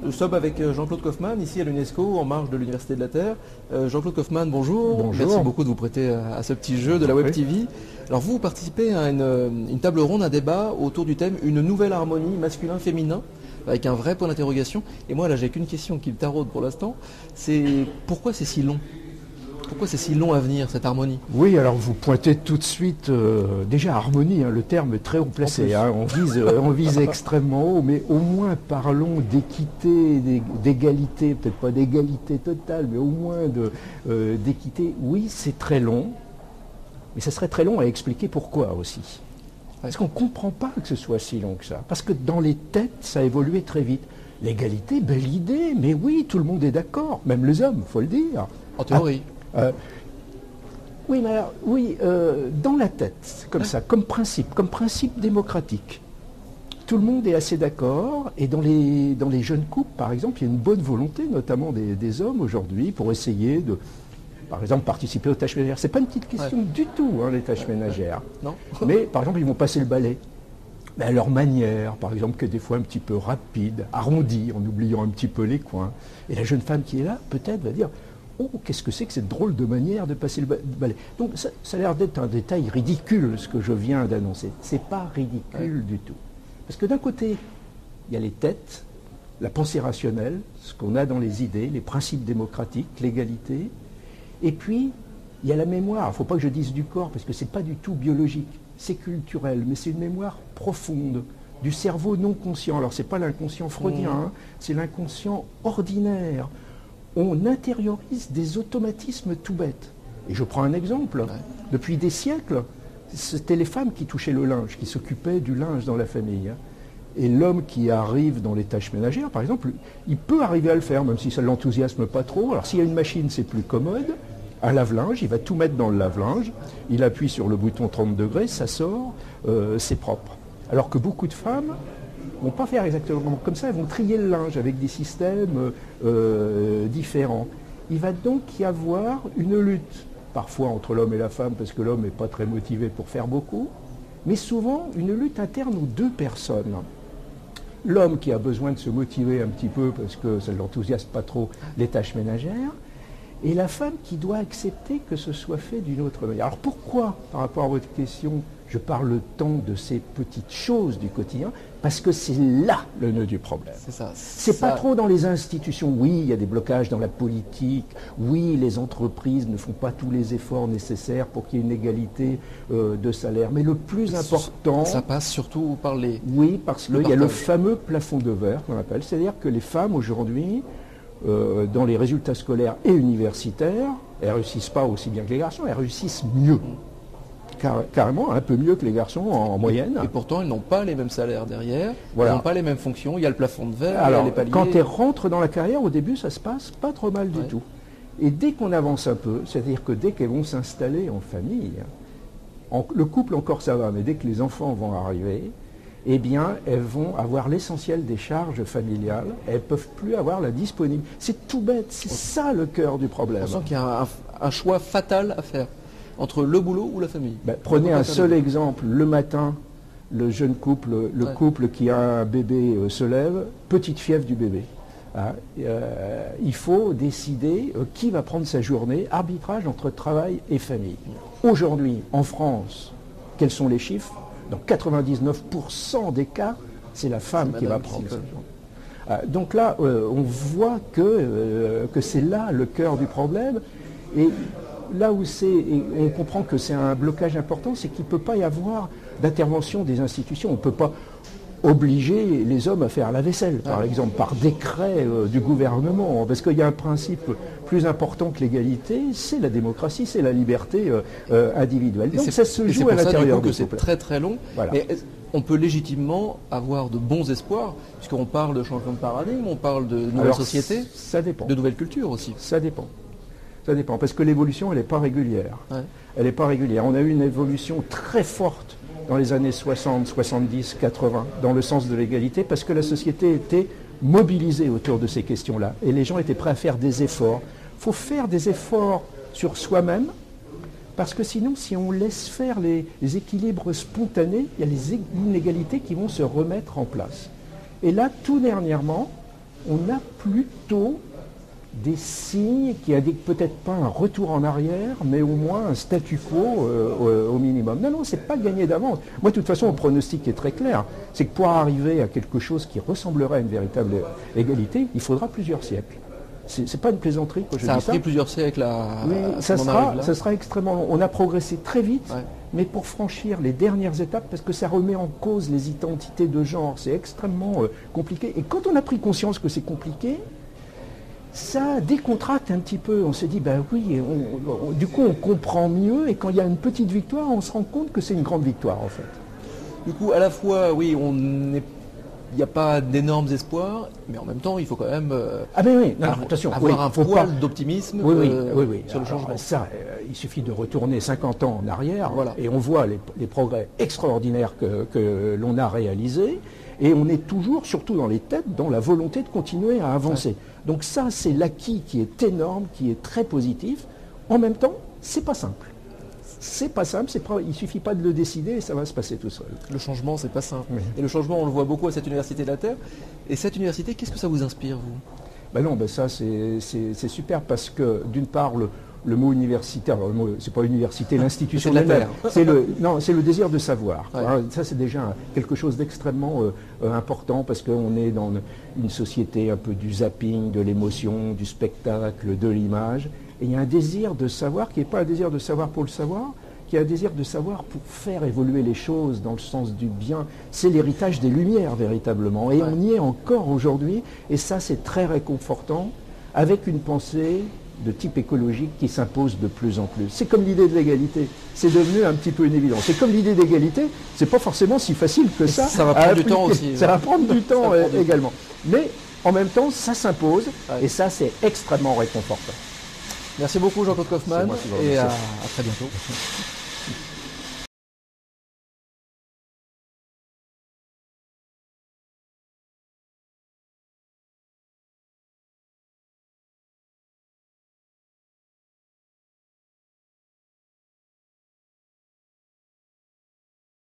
Nous sommes avec Jean-Claude Kaufmann, ici à l'UNESCO, en marge de l'Université de la Terre. Jean-Claude Kaufmann, bonjour. Bonjour. Merci beaucoup de vous prêter à ce petit jeu de la Web TV. Alors vous participez à une table ronde, un débat autour du thème « Une nouvelle harmonie masculin-féminin » avec un vrai point d'interrogation. Et moi, là, j'ai qu'une question qui me taraude pour l'instant, c'est pourquoi c'est si long ? Pourquoi c'est si long à venir, cette harmonie? Oui, alors vous pointez tout de suite, déjà harmonie, le terme est très haut placé, on vise extrêmement haut, mais au moins parlons d'équité, d'égalité, peut-être pas d'égalité totale, mais au moins d'équité. Oui, c'est très long, mais ça serait très long à expliquer pourquoi aussi. Parce qu'on ne comprend pas que ce soit si long que ça, parce que dans les têtes, ça a évolué très vite. L'égalité, belle idée, mais oui, tout le monde est d'accord, même les hommes, il faut le dire. En théorie. Oui, mais alors, dans la tête, comme ça, comme principe démocratique, tout le monde est assez d'accord, et dans les jeunes couples, par exemple, il y a une bonne volonté, notamment des hommes aujourd'hui, pour essayer de, par exemple, participer aux tâches ménagères. C'est pas une petite question du tout, les tâches ménagères. Non. Mais, par exemple, ils vont passer le balai. Mais à leur manière, par exemple, qui est des fois un petit peu rapide, arrondie, en oubliant un petit peu les coins. Et la jeune femme qui est là, peut-être, va dire: oh, qu'est-ce que c'est que cette drôle de manière de passer le balai. Donc ça a l'air d'être un détail ridicule, ce que je viens d'annoncer. C'est pas ridicule du tout. Parce que d'un côté, il y a les têtes, la pensée rationnelle, ce qu'on a dans les idées, les principes démocratiques, l'égalité. Et puis, il y a la mémoire. Il ne faut pas que je dise du corps, parce que ce n'est pas du tout biologique. C'est culturel, mais c'est une mémoire profonde, du cerveau non conscient. Alors, ce n'est pas l'inconscient freudien, c'est l'inconscient ordinaire. On intériorise des automatismes tout bêtes. Et je prends un exemple. Depuis des siècles, c'était les femmes qui touchaient le linge, qui s'occupaient du linge dans la famille. Et l'homme qui arrive dans les tâches ménagères, par exemple, il peut arriver à le faire, même si ça ne l'enthousiasme pas trop. Alors s'il y a une machine, c'est plus commode. Un lave-linge, il va tout mettre dans le lave-linge, il appuie sur le bouton 30 degrés, ça sort, c'est propre. Alors que beaucoup de femmes ne vont pas faire exactement comme ça, elles vont trier le linge avec des systèmes différents. Il va donc y avoir une lutte, parfois entre l'homme et la femme, parce que l'homme n'est pas très motivé pour faire beaucoup, mais souvent une lutte interne aux deux personnes. L'homme qui a besoin de se motiver un petit peu parce que ça ne l'enthousiasme pas trop les tâches ménagères, et la femme qui doit accepter que ce soit fait d'une autre manière. Alors pourquoi, par rapport à votre question, je parle tant de ces petites choses du quotidien? Parce que c'est là le nœud du problème. C'est ça. C'est pas trop dans les institutions. Oui, il y a des blocages dans la politique. Oui, les entreprises ne font pas tous les efforts nécessaires pour qu'il y ait une égalité de salaire. Mais le plus important... Ça passe surtout par les... Oui, parce qu'il y a le fameux plafond de verre qu'on appelle. C'est-à-dire que les femmes aujourd'hui, dans les résultats scolaires et universitaires, elles ne réussissent pas aussi bien que les garçons, elles réussissent mieux. Carrément un peu mieux que les garçons en moyenne. Et pourtant, ils n'ont pas les mêmes salaires derrière, voilà. Ils n'ont pas les mêmes fonctions, il y a le plafond de verre, alors, il y a les paliers. Quand elles rentrent dans la carrière, au début, ça se passe pas trop mal du tout. Et dès qu'on avance un peu, c'est-à-dire que dès qu'elles vont s'installer en famille, le couple encore ça va, mais dès que les enfants vont arriver, eh bien, elles vont avoir l'essentiel des charges familiales, elles ne peuvent plus avoir la disponibilité. C'est tout bête, c'est ça le cœur du problème. On sent qu'il y a un choix fatal à faire entre le boulot ou la famille. Prenez un seul exemple, le matin, le jeune couple, couple qui a un bébé se lève, petite fièvre du bébé. Il faut décider qui va prendre sa journée, arbitrage entre travail et famille. Aujourd'hui, en France, quels sont les chiffres? Dans 99% des cas, c'est la femme qui va prendre sa journée. Donc là, on voit que c'est là le cœur du problème. Et là où on comprend que c'est un blocage important, c'est qu'il ne peut pas y avoir d'intervention des institutions. On ne peut pas obliger les hommes à faire la vaisselle, par exemple, par décret du gouvernement. Parce qu'il y a un principe plus important que l'égalité, c'est la démocratie, c'est la liberté individuelle. Donc ça se joue à l'intérieur du couple. C'est très très long. Voilà. Mais on peut légitimement avoir de bons espoirs, puisqu'on parle de changement de paradigme, on parle de nouvelles sociétés, ça dépend. De nouvelles cultures aussi. Ça dépend. Ça dépend, parce que l'évolution, elle n'est pas régulière. Elle n'est pas régulière. On a eu une évolution très forte dans les années 60, 70, 80, dans le sens de l'égalité, parce que la société était mobilisée autour de ces questions-là. Et les gens étaient prêts à faire des efforts. Il faut faire des efforts sur soi-même, parce que sinon, si on laisse faire les équilibres spontanés, il y a les inégalités qui vont se remettre en place. Et là, tout dernièrement, on a plutôt des signes qui indiquent peut-être pas un retour en arrière, mais au moins un statu quo au minimum. Non, non, c'est pas gagné d'avance. Moi, de toute façon, le pronostic est très clair. C'est que pour arriver à quelque chose qui ressemblerait à une véritable égalité, il faudra plusieurs siècles. C'est pas une plaisanterie que je dis ça. Ça a pris plusieurs siècles à... Oui, ça sera extrêmement long. On a progressé très vite, mais pour franchir les dernières étapes, parce que ça remet en cause les identités de genre, c'est extrêmement compliqué. Et quand on a pris conscience que c'est compliqué, ça décontracte un petit peu. On se dit, ben oui, du coup on comprend mieux, et quand il y a une petite victoire, on se rend compte que c'est une grande victoire en fait. Du coup, à la fois, oui, il n'y a pas d'énormes espoirs, mais en même temps, il faut quand même attention, avoir un poil d'optimisme sur le changement. Il suffit de retourner 50 ans en arrière, voilà. Et on voit les progrès extraordinaires que l'on a réalisés, et on est toujours, surtout dans les têtes, dans la volonté de continuer à avancer. Donc ça, c'est l'acquis qui est énorme, qui est très positif. En même temps, c'est pas simple. C'est pas simple, il suffit pas de le décider et ça va se passer tout seul. Le changement, c'est pas simple. Oui. Et le changement, on le voit beaucoup à cette université de la Terre. Et cette université, qu'est-ce que ça vous inspire, vous? Ça, c'est super parce que, d'une part, le mot universitaire, c'est pas université, l'institution elle-même, c'est le désir de savoir. Ouais. Alors, ça, c'est déjà quelque chose d'extrêmement important parce qu'on est dans une société un peu du zapping, de l'émotion, du spectacle, de l'image. Et il y a un désir de savoir qui n'est pas un désir de savoir pour le savoir, qui est un désir de savoir pour faire évoluer les choses dans le sens du bien. C'est l'héritage des Lumières, véritablement. Et on y est encore aujourd'hui. Et ça, c'est très réconfortant, avec une pensée de type écologique qui s'impose de plus en plus. C'est comme l'idée de l'égalité. C'est devenu un petit peu une évidence. C'est comme l'idée d'égalité, c'est pas forcément si facile que ça. Ça va prendre du temps aussi. Ça va prendre du temps également. Mais en même temps, ça s'impose. Et ça, c'est extrêmement réconfortant. Merci beaucoup Jean-Claude Kaufmann et à très bientôt.